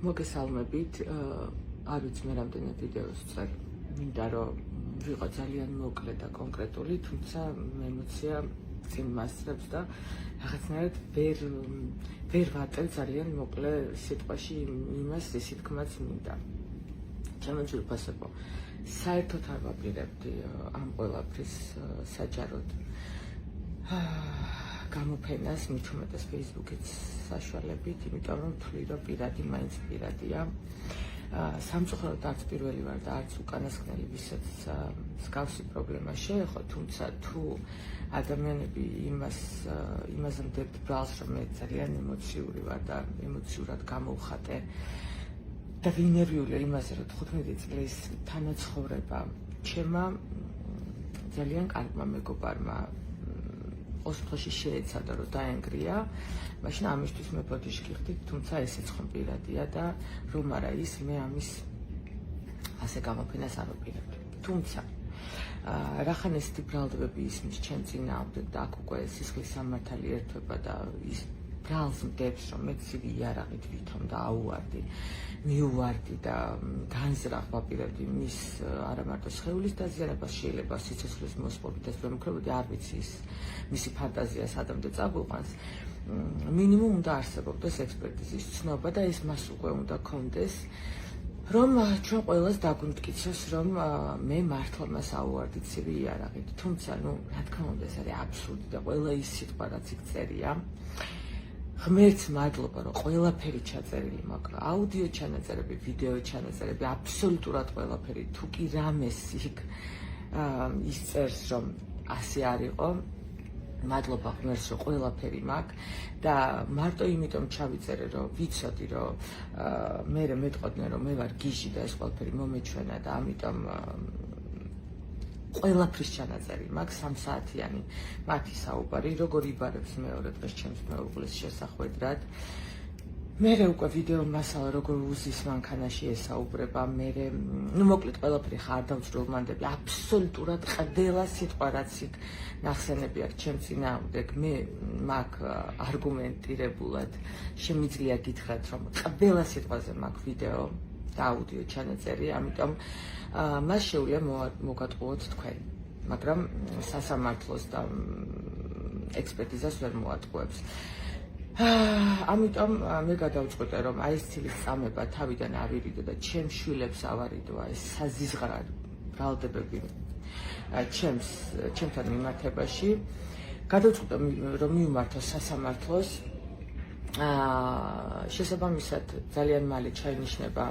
მოგესალმებით, არ ვიცი მე რამდენი ვიდეოს წერ, მინდა რომ ვიყო ძალიან მოკლე და კონკრეტული, თუმცა ემოცია წინ მასწრებს და რაღაცნაირად ვერ ვატევ ძალიან მოკლე სიტყვაში იმას, ისი თქმაც მინდა. ჩემო ძვირფასებო, საერთოდ არ ვაპირებდი ამ ყველაფრის საჯაროდ გამოფენას, მით უმეტეს Facebook-ით საშუალებით, იმიტომ რომ ვთვლი, რომ პირადი მაინც პირადია. სამწუხაროდ არც პირველი ვარ და არც უკანასკნელი, ვისაც მსგავსი პრობლემა შეეხო, თუმცა თუ ადამიანები იმაზე მდებთ ბრალს, რომ მე ძალიან ემოციური ვარ და ემოციურად გამოვხატე და ვინერვიულია იმაზე, რომ 15 წლის თანაცხოვრება ჩემმა ძალიან კარგმა მეგობარმა ოსტოში შეეცადა, რომ დაენგრია, მაშინ ამისთვის მე ბოდიშკი ხდით, თუმცა ესეც ხომ პირადია და რომ არა ის, მე ამის ასე გამოფენას არ ვაპირებდი. თუმცა რახან ესეთი ბრალდებები ისმის ჩემ წინააღმდეგ და აქ უკვე სისხლის სამართალი ერთვება და ის ბრალს მდებს, რომ მე ცივი იარაღით ვითომ და აუვარდი, მიუვარდი და განზრახ ვაპირებდი მის არა მარტო სხეულის დაზიანებას, შეიძლება სიცოცხლის მოსპობითაც ვემუქრებოდი, არ ვიცი ის მისი ფანტაზია სადამდე წაგვიყვანს. მინიმუმ უნდა არსებობდეს ექსპერტიზის ცნობა და ეს მას უკვე უნდა გქონდეს, რომ ჩვენ ყველას დაგვიმტკიცოს, რომ მე მართლა მას აუვარდი ცივი იარაღით. თუმცა, რა თქმა უნდა, ეს არის აბსურდი და ყველა ის სიტყვა, რაც იქ წერია, ღმერთს მადლობა, რომ ყველაფერი ჩაწერილი მაქვს, აუდიო ჩანაწერები, ვიდეო ჩანაწერები, აბსოლუტურად ყველაფერი, თუ კი რამეს იქ ის წერს, რომ ასე არ იყო, მადლობა ღმერთს, რომ ყველაფერი მაქვს და მარტო იმიტომ ჩავიწერე, რომ ვიცოდი, რომ მე მეტყოდნენ, რომ მე ვარ გიჟი და ეს ყველაფერი მომეჩვენა და ამიტომ ყველაფრის ჩანაწერი მაქვს 3 საათიანი მათი საუბარი, როგორ იბარებს მეორე დღეს ჩემს მეუღლეს შესახვედრად. მე უკვე ვიდეო მასალა როგორ უზის მანქანაში ესაუბრება, მე მოკლედ ყველაფერი ხარ დავწრულმანდები, აბსოლუტურად ყველა სიტყვა რაც იქ ნახსენები აქვს ჩემ წინააღმდეგ, მე მაქვს არგუმენტირებულად შემიძლია გითხრათ, რომ ყველა სიტყვაზე მაქვს ვიდეო და აუდიო ჩანაწერი, ამიტომ მას შეუძლია მოგატყუოთ თქვენ, მაგრამ სასამართლოს და ექსპერტიზას ვერ მოატყუებს. ამიტომ მე გადავწყვიტე, რომ აი ეს ცილის წამება თავიდან ავირიდო და ჩემ შვილებს ავარიდო ეს საზიზღრა ბრალდებები ჩემთან მიმართებაში. გადავწყვიტე, რომ მივმართო სასამართლოს. შესაბამისად ძალიან მალე ჩაინიშნება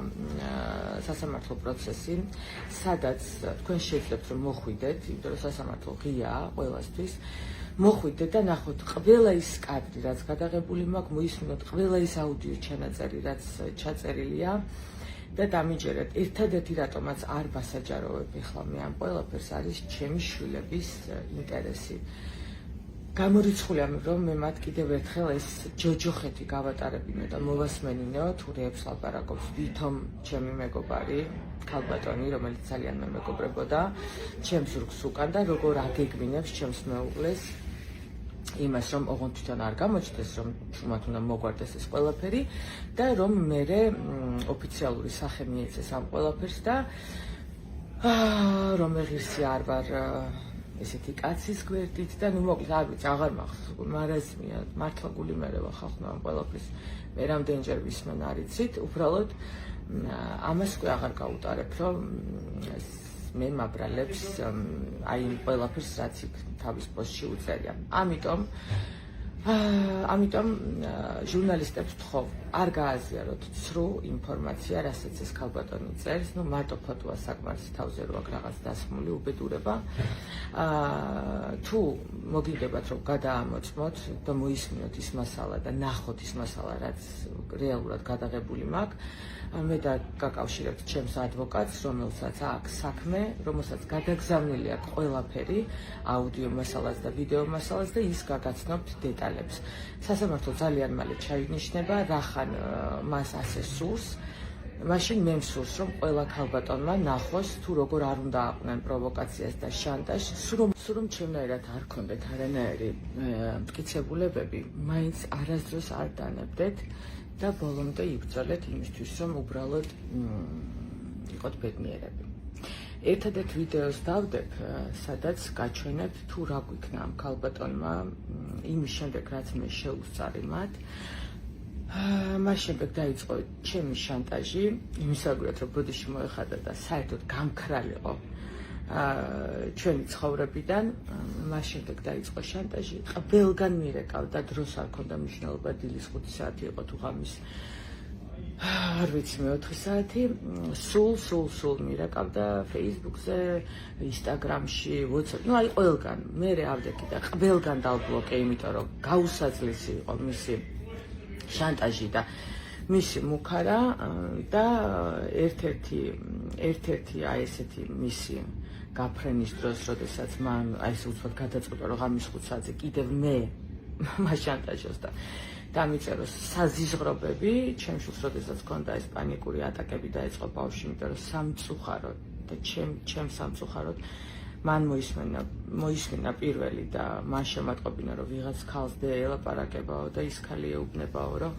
სასამართლო პროცესი, სადაც თქვენ შეძლებთ რომ მოხვიდეთ, იმიტომ რომ სასამართლო ღიაა ყველასთვის. მოხვიდეთ და ნახოთ ყველა ის კადრი, რაც გადაღებული მაქვს, მოისმინოთ ყველა ის აუდიო ჩანაწერი, რაც ჩაწერილია და დამიჯერეთ. ერთადერთი რატომაც არ ვასაჯაროვებ ახლა მე ამ ყველაფერს არის ჩემი შვილების ინტერესი. გამორიცხულია, რომ მე მათ კიდევ ერთხელ ეს ჯოჯოხეთი გავატარებინო და მოვასმენინო თუ რეებს ლაპარაკობს ვითომ ჩემი მეგობარი ქალბატონი, რომელიც ძალიან მე მეგობრებოდა, ჩემს ზურგს უკან და როგორ აგეგმინებს ჩემს მეუღლეს იმას, რომ ოღონდ თვითონ არ გამოჩნდეს, რომ შუმათ უნდა მოგვარდეს ეს ყველაფერი და რომ მე ოფიციალური სახე მიეცეს ამ ყველაფერს და რომ მე ღირსი არ ვარ ესეთი კაცის გვერდით და მოკლედ არ ვიცი, აღარ მახსოვს, მარაზმია, მართლა გული მერევა ხახნა ამ ყველაფრის. მე რამდენჯერ ვისმენ არ იცით, უბრალოდ ამას უკვე აღარ გავუტარებ, რომ მე მაბრალებს აი იმ ყველაფერს, რაც იქ თავის პოსტში უწერია. ამიტომ ჟურნალისტებს ვთხოვ, არ გააზიაროთ ცრუ ინფორმაცია, რასაც ეს ქალბატონი წერს, მარტო ფოტოა საკმარისი, თავზე რო აქვს რაღაც დასხმული უბედურება. თუ მოგინდებათ, რომ გადაამოწმოთ და მოისმინოთ ის მასალა და ნახოთ ის მასალა, რაც რეალურად გადაღებული მაქვს, მე დაგაკავშირებთ ჩემს ადვოკატს, რომელსაც აქვს საქმე, რომელსაც გადაგზავნილი აქვს ყველაფერი, აუდიო მასალას და ვიდეო მასალას და ის გაგაცნობთ დეტალებს. სასამართლო ძალიან მალე ჩაინიშნება, რახან მას ასე სურს, მაშინ მე მსურს, რომ ყველა ქალბატონმა ნახოს, თუ როგორ არ უნდა აყვნენ პროვოკაციას და შანტაჟს, სულ რომ ჩემნაირად არ ქონდეთ არანაირი მტკიცებულებები, მაინც არასდროს არ დანებდეთ და ბოლომდე იბრძოლეთ იმისთვის, რომ უბრალოდ იყოთ ბედნიერები. ერთადერთ ვიდეოს დავდებ, სადაც გაჩვენებთ თუ რა გვიქნა ამ ქალბატონმა იმის შემდეგ, რაც მე შეუსწარი მათ. მას შემდეგ დაიწყო ჩემი შანტაჟი, იმისაგრად რომ ბოდიში მოეხადა და საერთოდ გამქრალიყო ჩვენი ცხოვრებიდან. მას შემდეგ დაიწყო შანტაჟი, ყველგან მირეკავდა, დროს არ ქონდა მნიშვნელობა, დილის 5 საათი იყო თუ ღამის არ ვიცი მე 4 საათი, სულ მირეკავდა Facebook-ზე, Instagram-ში, WhatsApp, აი ყველგან. მე ავდექი და ყველგან დავბლოკე, იმიტომ რომ გაუსაძლისი იყო მისი შანტაჟი და მისი მუქარა და ერთ-ერთი აი ესეთი მისი გაფრენის დროს, როდესაც მან აი ეს უცბად გადაწყვიტა, რომ ღამის 5 საათზე კიდევ მე მას შანტაჟოს და დამიწეროს საზიზღრობები, ჩემს შულს როდესაც ჰქონდა ეს პანიკური ატაკები დაიწყო ბავშვი, იმიტომ რომ სამწუხაროდ და ჩემ სამწუხაროდ მან მოისმენა პირველი და მან შემატყობინა, რომ ვიღაც ქალს ელაპარაკებაო და ის ქალი ეუბნებაო, რომ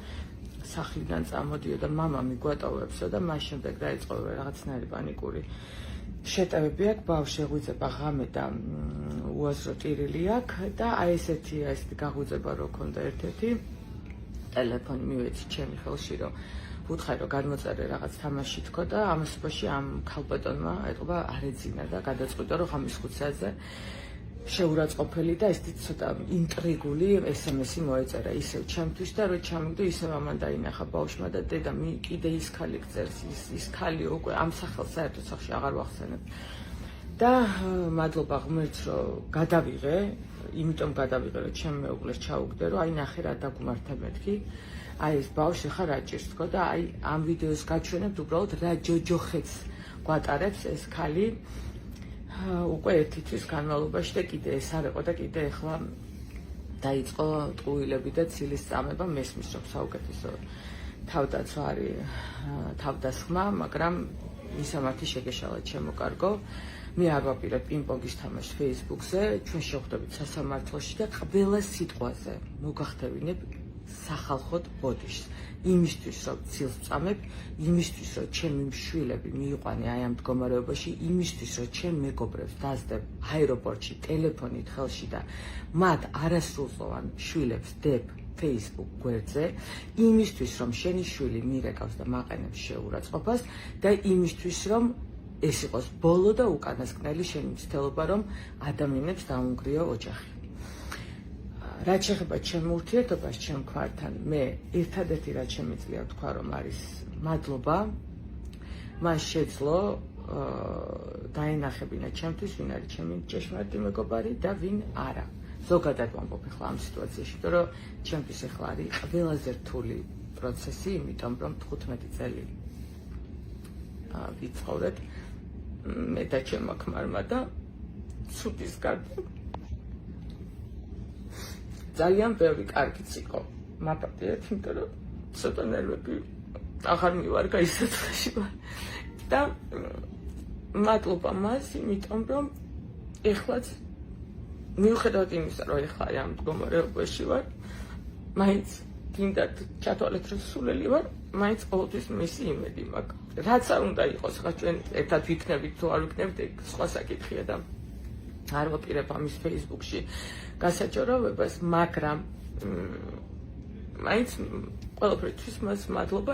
სახლიდან წამოდიო და მამა მიგვატოვებსო და მას შემდეგ დაიწყო რაღაცნაირი პანიკური შეტევები აქვს, ბავშვი ეღვიძება ღამე და უაზრო ტირილი აქვს და აი ესეთი გაღვიძება რო ქონდა ერთ-ერთი ტელეფონი მივეცი ჩემი ხელში, რომ ვუთხარი, რომ გადმოწერე რაღაც თამაში თქო და ამასობაში ამ ქალბატონმა ეტყობა არ ეძინა და გადაწყვიტა, რომ ღამის 5 საათზე შეურაცხყოფელი და ესეთი ცოტა ინტრიგული SMS-ი მოეწერა ისევ ჩემთვის და რო ჩამიგდო ისევ ამან დაინახა ბავშვმა და დედა კიდე ის ქალი გწერს, ის ქალი უკვე ამ სახელს საერთოდ სახში აღარ ვახსენებ. და მადლობა ღმერთს, რომ გადავიღე, იმიტომ გადავიღე, რომ ჩემ მეუღლეს ჩაუგდე, რომ აი ნახე რა დაგმართა მეთქი. აი ეს ბავშვი ხარ რა ჭირს თქო და აი ამ ვიდეოს გაჩვენებთ უბრალოდ რა ჯოჯოხეთს გვატარებს ეს ქალი უკვე 1 თვის განმავლობაში და კიდე ეს არ იყო და კიდე ახლა დაიწყო ტყუილები და ცილის წამება. მესმის რომ საუკეთესო თავდაცვა არის თავდასხმა, მაგრამ მისამართი შეგეშალა ჩემო კარგო. მე არ ვაპირებ პინგ-პონგის თამაშს Facebook-ზე, ჩვენ შევხვდებით სასამართლოში და ყველა სიტყვაზე მოგახდევინებ სახალხოდ ბოდიშს. იმისთვის რომ ცილს წამებ, იმისთვის რომ ჩემი შვილები მიიყვანე აი ამ მდგომარეობაში, იმისთვის რომ ჩემ მეგობრებს დაძდებ აეროპორტში ტელეფონით ხელში და მათ არასრულწლოვან შვილებს დებ Facebook გვერდზე, იმისთვის რომ შენი შვილი მირეკავს და მაყენებს შეურაცხყოფას და იმისთვის რომ ეს იყოს ბოლო და უკანასკნელი შენი მცდელობა, რომ ადამიანებს დაუნგრიო ოჯახი. რაც შეეხება ჩემ ურთიერთობას ჩემ ქმართან, მე ერთადერთი რაც შემიძლია ვთქვა, რომ არის მადლობა. მან შეძლო დაენახებინა ჩემთვის, ვინ არის ჩემი ჭეშმარიტი მეგობარი და ვინ არა. ზოგადად ვამბობ ახლა ამ სიტუაციაში, იმიტომ რომ ჩემთვის ახლა არის ყველაზე რთული პროცესი, იმიტომ რომ 15 წელი ვიცხოვრეთ მე და ჩემმა ქმარმა და ცუდის გარდა ძალიან ბევრი კარგიც იყო. მაპატიეთ, იმიტომ რომ ცოტა ნერვები აღარ მივარგა ის საწყაში ვარ. და მადლობა მას, იმიტომ რომ ეხლაც მიუხედავად იმისა, რომ ეხლა ამ მდგომარეობაში ვარ, მაინც გინდათ ჩათვალეთ, რომ სულელი ვარ, მაინც ყოველთვის მისი იმედი მაქვს. რაც არ უნდა იყოს, ხა ჩვენ ერთად ვიქნებით თუ არ ვიქნებით, სხვა საკითხია და არ ვაპირებ ამის Facebook-ში გასაჯაროვებას, მაგრამ მაინც ყველაფერთვის მას მადლობა.